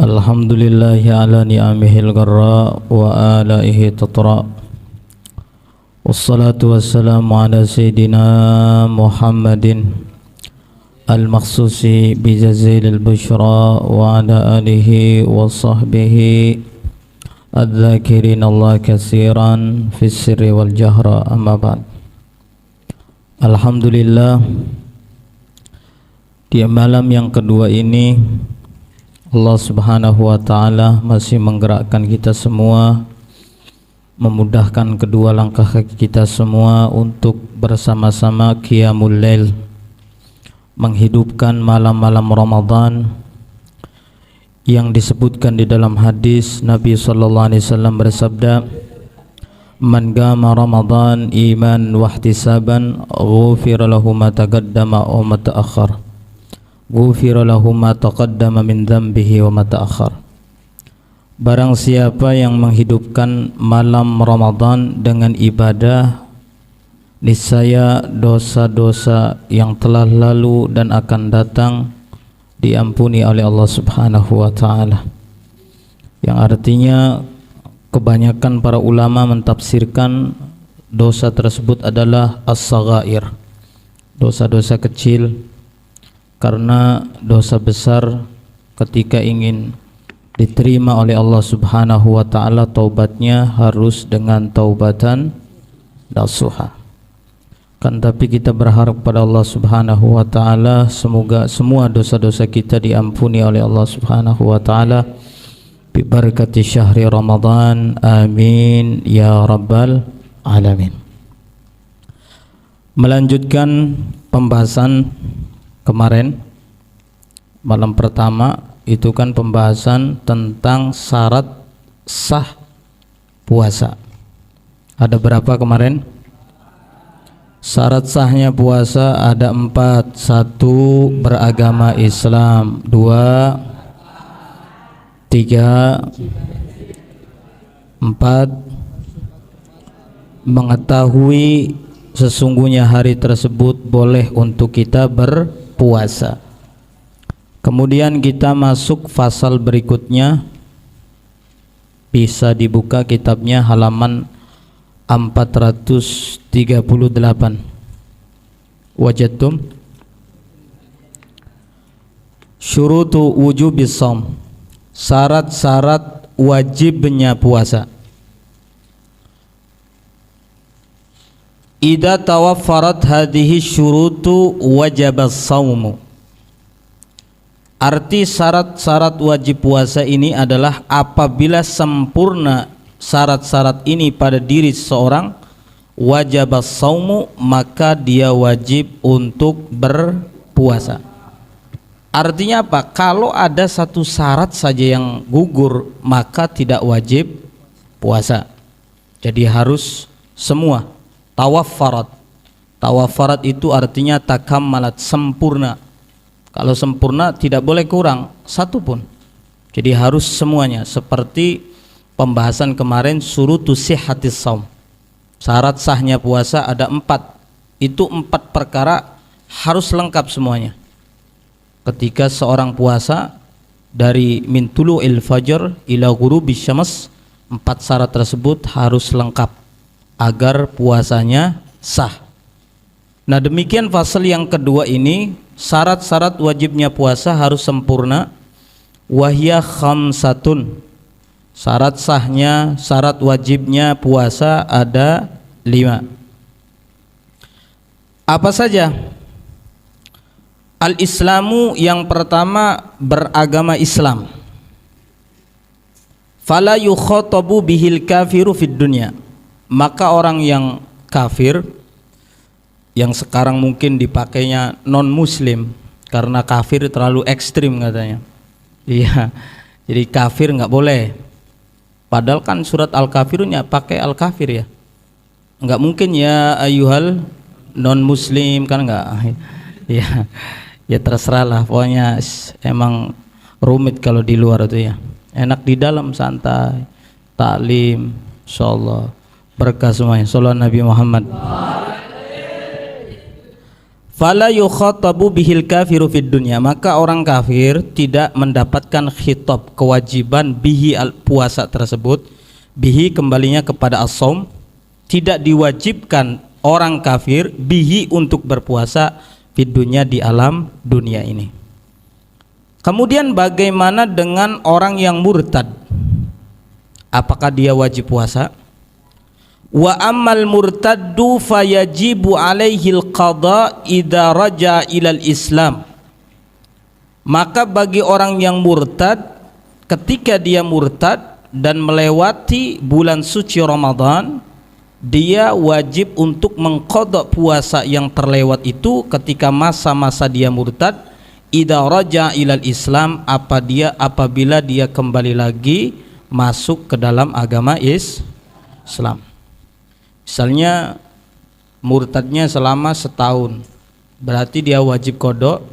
Alhamdulillahi ala ni'amihil gharra wa alaihi tatra. Wassalatu wassalamu ala sayyidina Muhammadin al-makhsusi bijazilil bushra wa ala alihi wa sahbihi adz-dzakirin Allah katsiran fis sirri wal jahra, amma ba'd. Alhamdulillah, di malam yang kedua ini Allah Subhanahu wa ta'ala masih menggerakkan kita semua, memudahkan kedua langkah kaki kita semua untuk bersama-sama qiyamul lail, menghidupkan malam-malam Ramadan yang disebutkan di dalam hadis Nabi sallallahu alaihi wasallam bersabda, "Man qama Ramadan iman wa ihtisaban ghufira lahu ma taqaddama wa ma ta'akhkhar." Ghufira lahu ma taqaddama min dhanbihi wa ma ta'akhkhar. Barang siapa yang menghidupkan malam Ramadan dengan ibadah, niscaya dosa-dosa yang telah lalu dan akan datang diampuni oleh Allah Subhanahu wa ta'ala. Yang artinya kebanyakan para ulama mentafsirkan dosa tersebut adalah as-saghair, dosa-dosa kecil, karena dosa besar ketika ingin diterima oleh Allah Subhanahu wa ta'ala taubatnya harus dengan taubatan nasuha. Kan tapi kita berharap pada Allah Subhanahu wa ta'ala semoga semua dosa-dosa kita diampuni oleh Allah Subhanahu wa ta'ala bi barakati syahri Ramadan, amin ya rabbal alamin. Melanjutkan pembahasan kemarin, malam pertama itu kan pembahasan tentang syarat sah puasa. Ada berapa kemarin? Syarat sahnya puasa ada 4. 1. Beragama Islam. 2. 3. 4. Mengetahui sesungguhnya hari tersebut boleh untuk kita berpuasa. Kemudian kita masuk fasal berikutnya, bisa dibuka kitabnya halaman 438. Wajadtum syurutu wujubis shaum, syarat-syarat wajibnya puasa. Idza tawaffarat hadhihi syurutu wajabas shaumu. Arti syarat-syarat wajib puasa ini adalah apabila sempurna syarat-syarat ini pada diri seseorang, wajabas shaumu, maka dia wajib untuk berpuasa. Artinya apa? Kalau ada satu syarat saja yang gugur, maka tidak wajib puasa. Jadi harus semua. Tawaffarat. Tawaffarat itu artinya takammalat, sempurna. Kalau sempurna tidak boleh kurang satu pun. Jadi harus semuanya. Seperti pembahasan kemarin syurutus sihhatis shaum. Syarat sahnya puasa ada 4. Itu 4 perkara harus lengkap semuanya. Ketika seorang puasa dari min tulu'il fajr ila ghurubis syams, 4 syarat tersebut harus lengkap agar puasanya sah. Nah, demikian fasal yang kedua ini, syarat-syarat wajibnya puasa harus sempurna. Wahya khamsatun. Syarat sahnya, syarat wajibnya puasa ada 5. Apa saja? Al-Islamu, yang pertama beragama Islam. Fala yukhatabu bihil kafiru fid dunya. Maka orang yang kafir, yang sekarang mungkin dipakainya non muslim karena kafir terlalu ekstrim katanya. Iya, jadi kafir nggak boleh. Padahal kan surat Al-Kafirunnya pakai Al-Kafir ya. Nggak mungkin ya ayyuhal non muslim, kan nggak. Ya, ya terserah lah. Pokoknya emang rumit kalau di luar itu ya. Enak di dalam santai, taklim, insyaallah berkah semuanya. Sallallahu Nabi Muhammad. Fala yukhatabu bihil kafiru fid dunya, maka orang kafir tidak mendapatkan khitab kewajiban bihi puasa tersebut. Bihi kembalinya kepada as-shaum, tidak diwajibkan orang kafir bihi untuk berpuasa fid dunya, di alam dunia ini. Kemudian bagaimana dengan orang yang murtad? Apakah dia wajib puasa? Wa ammal murtaddu fayajibu alaihil qada idza raja ilal Islam. Maka bagi orang yang murtad, ketika dia murtad dan melewati bulan suci Ramadan, dia wajib untuk mengqada puasa yang terlewat itu ketika masa-masa dia murtad, idza raja ilal Islam, apabila dia kembali lagi masuk ke dalam agama Islam. Misalnya murtadnya selama setahun, berarti dia wajib kodok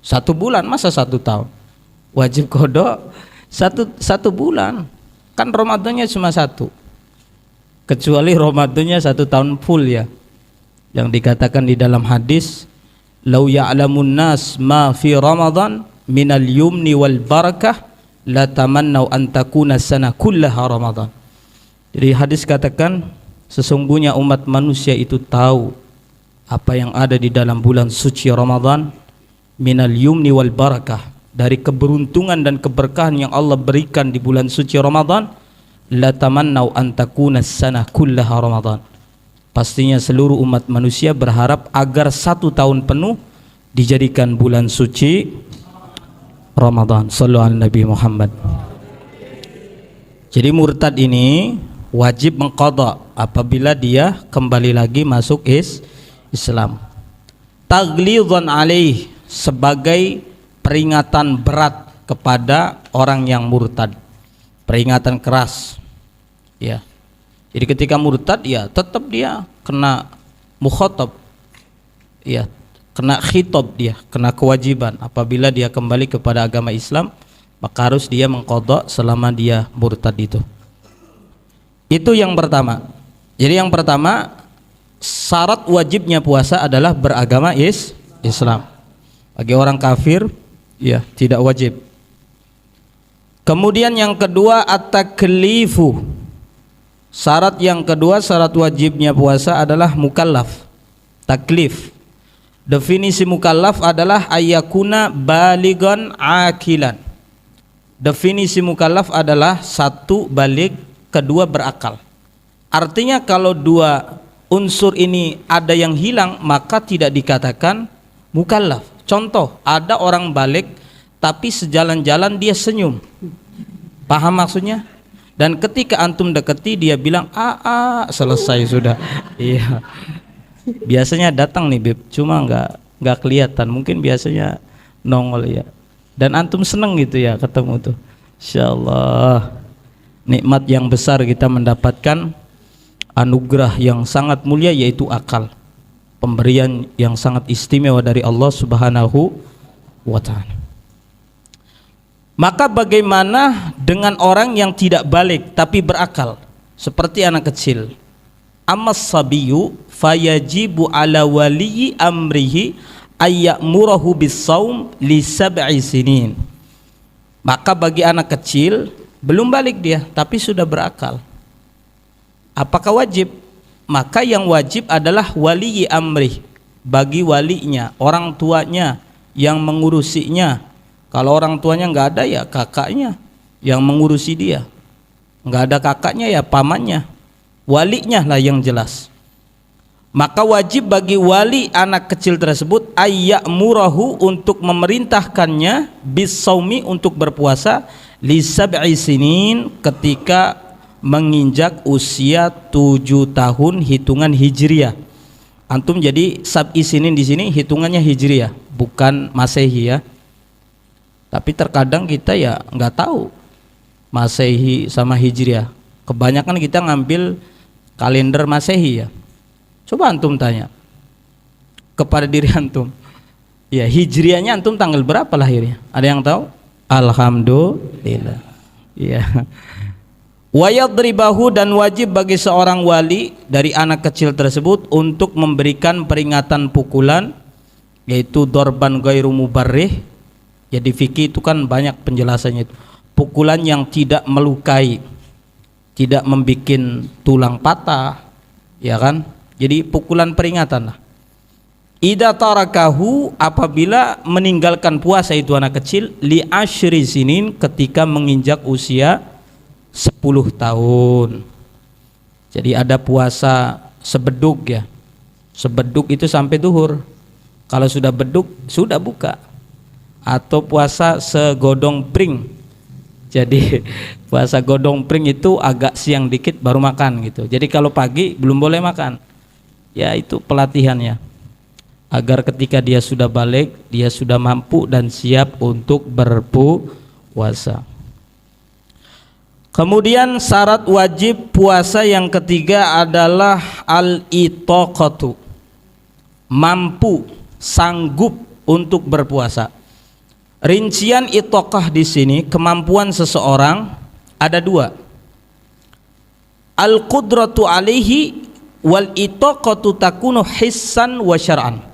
1 bulan, masa 1 tahun? Wajib kodok satu bulan, kan Ramadannya cuma 1, kecuali Ramadannya 1 tahun full ya, yang dikatakan di dalam hadis, lau ya'lamun nas ma fi Ramadan minal yumni wal barakah la tamannau an takuna sana kullaha Ramadan. Jadi hadis katakan, sesungguhnya umat manusia itu tahu apa yang ada di dalam bulan suci Ramadan, minal yumni wal barakah, dari keberuntungan dan keberkahan yang Allah berikan di bulan suci Ramadan. La tamannau an takuna sanah kullaha Ramadan, pastinya seluruh umat manusia berharap agar 1 tahun penuh dijadikan bulan suci Ramadan. Sallu ala Nabi Muhammad. Jadi murtad ini wajib mengqadha apabila dia kembali lagi masuk Islam. Taglidhan alaih, sebagai peringatan berat kepada orang yang murtad, peringatan keras ya. Jadi ketika murtad ya tetap dia kena mukhatab ya, kena khitab, dia kena kewajiban. Apabila dia kembali kepada agama Islam, maka harus dia mengqadha selama dia murtad itu. Itu yang pertama. Jadi yang pertama, syarat wajibnya puasa adalah beragama Islam. Bagi orang kafir ya tidak wajib. Kemudian yang kedua, at-taklifu. Syarat yang kedua, syarat wajibnya puasa adalah mukallaf. Taklif. Definisi mukallaf adalah ayyakuna baligan akilan. Definisi mukallaf adalah 1 balik, 2 berakal. Artinya kalau 2 unsur ini ada yang hilang, maka tidak dikatakan mukallaf. Contoh, ada orang balik tapi sejalan-jalan dia senyum, paham maksudnya? Dan ketika antum deketi dia bilang selesai sudah. Iya, biasanya datang nih Beb, cuma nggak kelihatan, mungkin biasanya nongol ya, dan antum seneng gitu ya ketemu tuh. Insyaallah nikmat yang besar kita mendapatkan anugerah yang sangat mulia, yaitu akal, pemberian yang sangat istimewa dari Allah Subhanahu wa ta'ala. Maka bagaimana dengan orang yang tidak balik tapi berakal, seperti anak kecil? Ammas sabiyu fayajibu ala waliyi amrihi ayyamurahu bis-shaum li 7 sinin. Maka bagi anak kecil, belum balik dia tapi sudah berakal, apakah wajib? Maka yang wajib adalah waliyi amrih, bagi walinya, orang tuanya yang mengurusinya. Kalau orang tuanya nggak ada ya kakaknya yang mengurusi dia, nggak ada kakaknya ya pamannya, walinya lah yang jelas. Maka wajib bagi wali anak kecil tersebut ayyamurahu, untuk memerintahkannya bis-shaumi, untuk berpuasa li 7 sinin, ketika menginjak usia 7 tahun hitungan hijriah. Antum jadi sab'i sinin di sini hitungannya hijriah, bukan masehi ya. Tapi terkadang kita ya nggak tahu masehi sama hijriah. Kebanyakan kita ngambil kalender masehi ya. Coba antum tanya kepada diri antum, ya hijriahnya antum tanggal berapa lahirnya? Ada yang tahu? Alhamdulillah. Ya. Wa yadribahu, dan wajib bagi seorang wali dari anak kecil tersebut untuk memberikan peringatan pukulan, yaitu dorban ghairu mubarrih. Ya di fikih itu kan banyak penjelasannya itu. Pukulan yang tidak melukai, tidak membikin tulang patah, ya kan? Jadi pukulan peringatan lah. Idza tarakahu, apabila meninggalkan puasa itu anak kecil, li asyri sinin, ketika menginjak usia 10 tahun. Jadi ada puasa sebeduk ya. Sebeduk itu sampai duhur. Kalau sudah beduk sudah buka. Atau puasa segodong pring. Jadi puasa godong pring itu agak siang dikit baru makan gitu. Jadi kalau pagi belum boleh makan. Ya itu pelatihannya. Agar ketika dia sudah balik, dia sudah mampu dan siap untuk berpuasa. Kemudian syarat wajib puasa yang ketiga adalah al-itaqatu, mampu, sanggup untuk berpuasa. Rincian itaqah di sini, kemampuan seseorang ada dua. Al-qudratu alaihi wal itaqatu takunu hissan wa syar'an.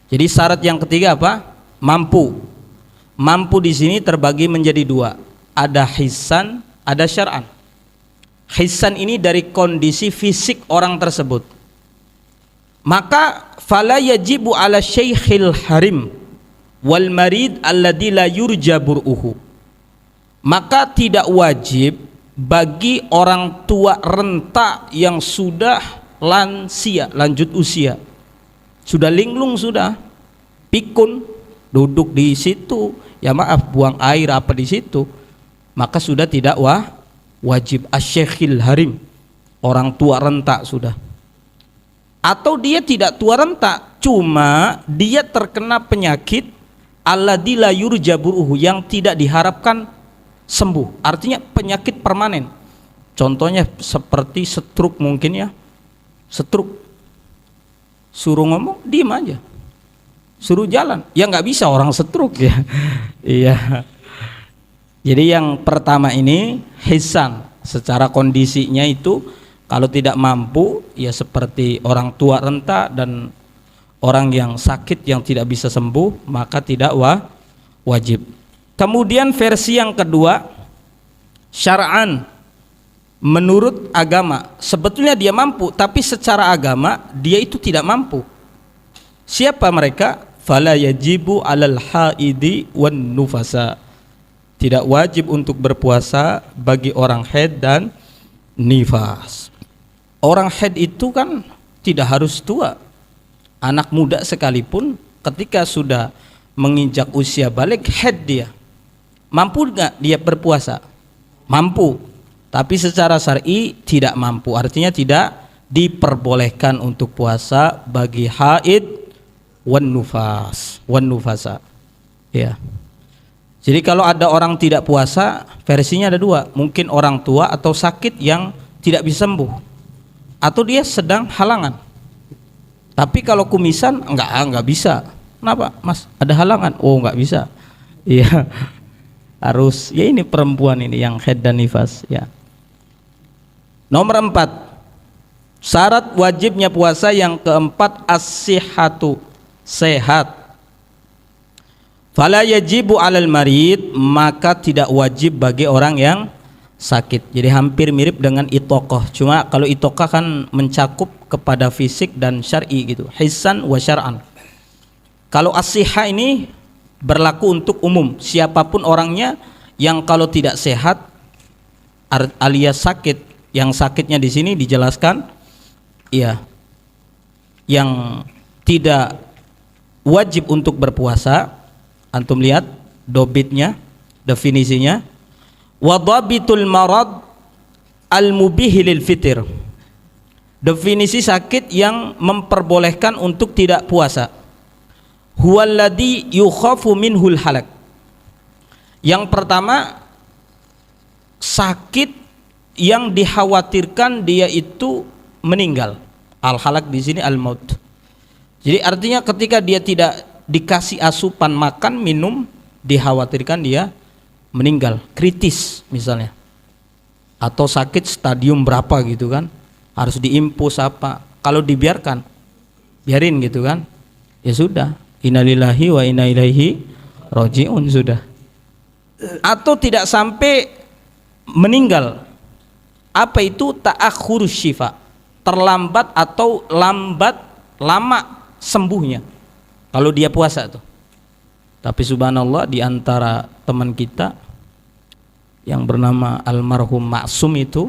Jadi syarat yang ketiga apa? Mampu. Mampu di sini terbagi menjadi dua. Ada hissan, ada syar'an. Hissan ini dari kondisi fisik orang tersebut. Maka fala yajibu ala syaikhil harim wal marid alladzi la yurja bur'uhu. Maka tidak wajib bagi orang tua renta yang sudah lansia, lanjut usia, sudah linglung, sudah pikun, duduk di situ, ya maaf buang air apa di situ, maka sudah tidak wajib. Asy-syaikhil harim, orang tua renta sudah. Atau dia tidak tua renta, cuma dia terkena penyakit alladzi la yurja bur'uhu, yang tidak diharapkan sembuh, artinya penyakit permanen. Contohnya seperti stroke mungkin ya. Stroke, suruh ngomong diem aja, suruh jalan ya nggak bisa orang stroke ya. Iya. Jadi yang pertama ini hisan, secara kondisinya itu kalau tidak mampu ya seperti orang tua renta dan orang yang sakit yang tidak bisa sembuh, maka tidak wajib. Kemudian versi yang kedua, syar'an, menurut agama. Sebetulnya dia mampu, tapi secara agama dia itu tidak mampu. Siapa mereka? Fala yajibu alal haidi wan nufasa. Tidak wajib untuk berpuasa bagi orang haid dan nifas. Orang haid itu kan tidak harus tua. Anak muda sekalipun ketika sudah menginjak usia balik haid dia. Mampu enggak dia berpuasa? Mampu. Tapi secara syar'i tidak mampu. Artinya tidak diperbolehkan untuk puasa bagi haid wan nufasa. Ya. Jadi kalau ada orang tidak puasa, versinya ada dua. Mungkin orang tua atau sakit yang tidak bisa sembuh, atau dia sedang halangan. Tapi kalau kumisan enggak bisa. Kenapa mas? Ada halangan? Oh enggak bisa. Iya. Harus, ya ini perempuan ini yang haid dan nifas ya. Nomor 4, syarat wajibnya puasa yang keempat as-sihhatu, sehat. Fala yajibu alal marid, maka tidak wajib bagi orang yang sakit. Jadi hampir mirip dengan itaqah, cuma kalau itaqah kan mencakup kepada fisik dan syar'i gitu, hissan wa syar'an. Kalau as-sihha ini berlaku untuk umum, siapapun orangnya yang kalau tidak sehat alias sakit. Yang sakitnya di sini dijelaskan ya, yang tidak wajib untuk berpuasa. Antum lihat dobitnya, definisinya. Wadabitul marad al-mubihi lil fitr. Definisi sakit yang memperbolehkan untuk tidak puasa. Huwallazi yukhafu minhul halak. Yang pertama, sakit yang dikhawatirkan dia itu meninggal. Al-halak di sini al-maut. Jadi artinya ketika dia tidak dikasih asupan makan minum, dikhawatirkan dia meninggal, kritis misalnya. atau sakit stadium berapa gitu kan, harus diimpus apa. Kalau dibiarkan, biarin gitu kan, ya sudah, innalillahi wa inna ilaihi rajiun sudah. Atau tidak sampai meninggal, apa itu ta'akhurus syifa, terlambat atau lama sembuhnya kalau dia puasa tuh. Tapi subhanallah, di antara teman kita yang bernama almarhum Maksum itu,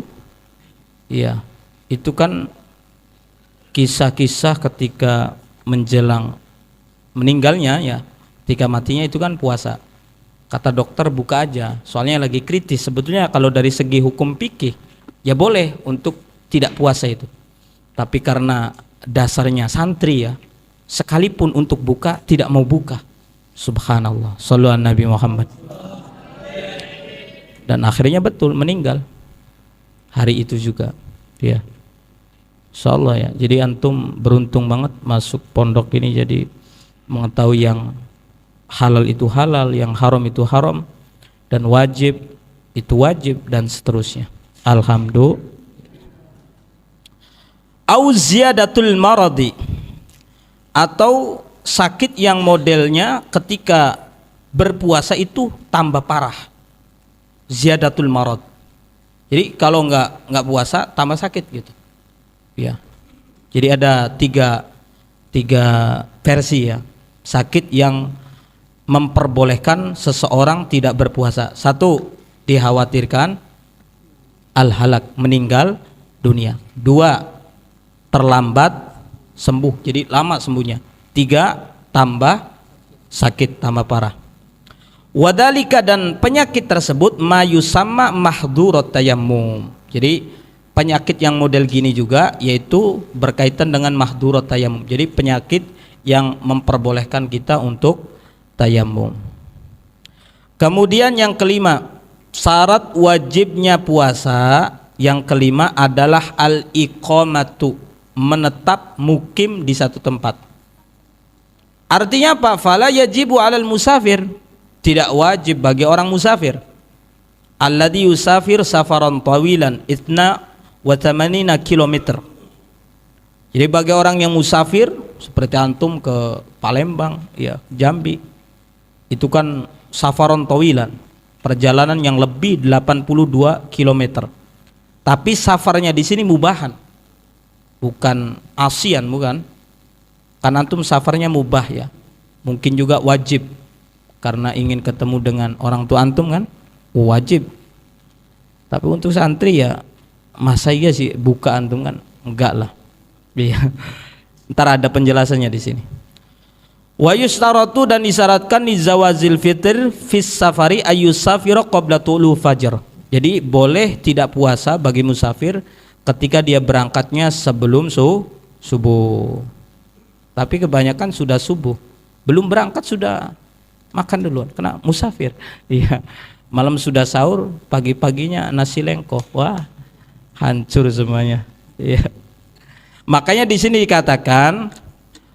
ya itu kan kisah-kisah ketika menjelang meninggalnya, ya ketika matinya itu kan puasa. Kata dokter buka aja, soalnya lagi kritis. Sebetulnya kalau dari segi hukum fikih ya boleh untuk tidak puasa itu, tapi karena dasarnya santri ya, sekalipun untuk buka tidak mau buka. Subhanallah, shallu ala Nabi Muhammad. Dan akhirnya betul meninggal hari itu juga, ya. Insyaallah ya. Jadi antum beruntung banget masuk pondok ini, jadi mengetahui yang halal itu halal, yang haram itu haram, dan wajib itu wajib, dan seterusnya. Alhamdulillah. Au ziyadatul maradi, atau sakit yang modelnya ketika berpuasa itu tambah parah. Ziyadatul marad. Jadi kalau nggak puasa tambah sakit gitu. Ya. Jadi ada tiga versi ya. Sakit yang memperbolehkan seseorang tidak berpuasa. Satu, dikhawatirkan al-halak, meninggal dunia. Dua, terlambat sembuh, jadi lama sembuhnya. Tiga, tambah sakit, tambah parah. Wadalika, dan penyakit tersebut mayusamma mahdurat tayammum. Jadi penyakit yang model gini juga yaitu berkaitan dengan mahdurat tayammum. Jadi penyakit yang memperbolehkan kita untuk tayammum. Kemudian yang kelima, syarat wajibnya puasa yang kelima adalah al-iqamatu, menetap mukim di satu tempat. Artinya apa? Fala yajibu 'alal musafir, tidak wajib bagi orang musafir. Alladhi yusafir safaran tawilan itna wa tamanina kilometer. Jadi bagi orang yang musafir seperti antum ke Palembang, ya Jambi, itu kan safaran tawilan, perjalanan yang lebih 82 kilometer. Tapi safarnya di sini mubahan, bukan asian, bukan. Kan antum safarnya mubah ya, mungkin juga wajib karena ingin ketemu dengan orang tua antum kan, wajib. Tapi untuk santri ya masa iya sih buka antum kan, enggak lah. Iya. Ntar ada penjelasannya di sini. Wa yustaratu, dan disyaratkan di zawazil fitr fis safari ayyusafira qabla tulu fajr. Jadi boleh tidak puasa bagi musafir ketika dia berangkatnya sebelum subuh. Tapi kebanyakan sudah subuh, belum berangkat sudah makan duluan, kena musafir. Iya. Malam sudah sahur, pagi-paginya nasi lengko. Wah, hancur semuanya. Iya. Makanya di sini dikatakan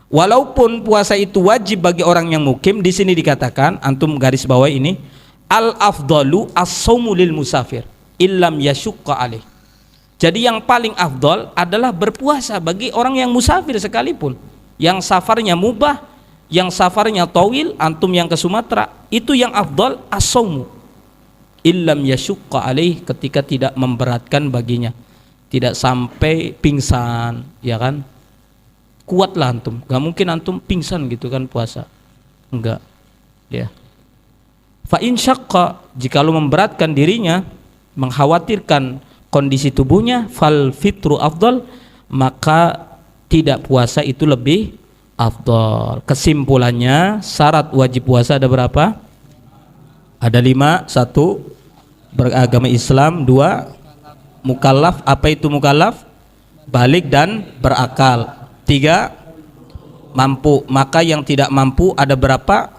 walaupun puasa itu wajib bagi orang yang mukim, di sini dikatakan, antum garis bawah ini, al afdalu as-saumu lil musafir illam yashukka alaih. Jadi yang paling afdal adalah berpuasa bagi orang yang musafir sekalipun, yang safarnya mubah, yang safarnya tawil, antum yang ke Sumatera, itu yang afdal as-saumu illam yashukka alaih, ketika tidak memberatkan baginya, tidak sampai pingsan, ya kan. Kuatlah antum, gak mungkin antum pingsan gitu kan puasa, enggak ya. Fa in syaqqa, jikalau memberatkan dirinya, mengkhawatirkan kondisi tubuhnya, fal fitru afdal, maka tidak puasa itu lebih afdal. Kesimpulannya, syarat wajib puasa ada berapa? Ada 5. 1, beragama Islam. 2, mukallaf. Apa itu mukallaf? Balik dan berakal. 3, mampu. Maka yang tidak mampu ada berapa?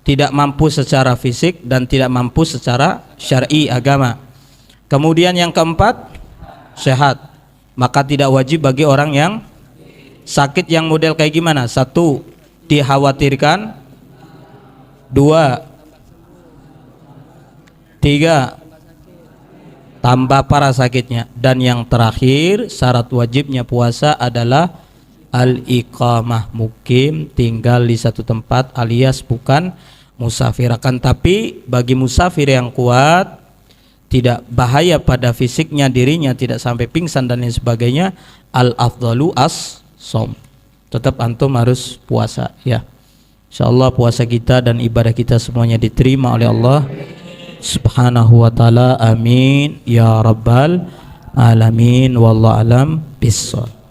Tidak mampu secara fisik dan tidak mampu secara syar'i agama. Kemudian yang keempat, sehat. Maka tidak wajib bagi orang yang sakit. Yang model kayak gimana? 1, dikhawatirkan. 2, 3, tambah parah sakitnya. Dan yang terakhir, syarat wajibnya puasa adalah al-iqamah, mukim, tinggal di satu tempat alias bukan musafir. Akan tapi bagi musafir yang kuat, tidak bahaya pada fisiknya dirinya, tidak sampai pingsan dan lain sebagainya, al-afdalu as-som. Tetap antum harus puasa ya. Insyaallah puasa kita dan ibadah kita semuanya diterima oleh Allah Subhanahu wa ta'ala. Amin ya rabbal alamin. Wallahu alam bissawab.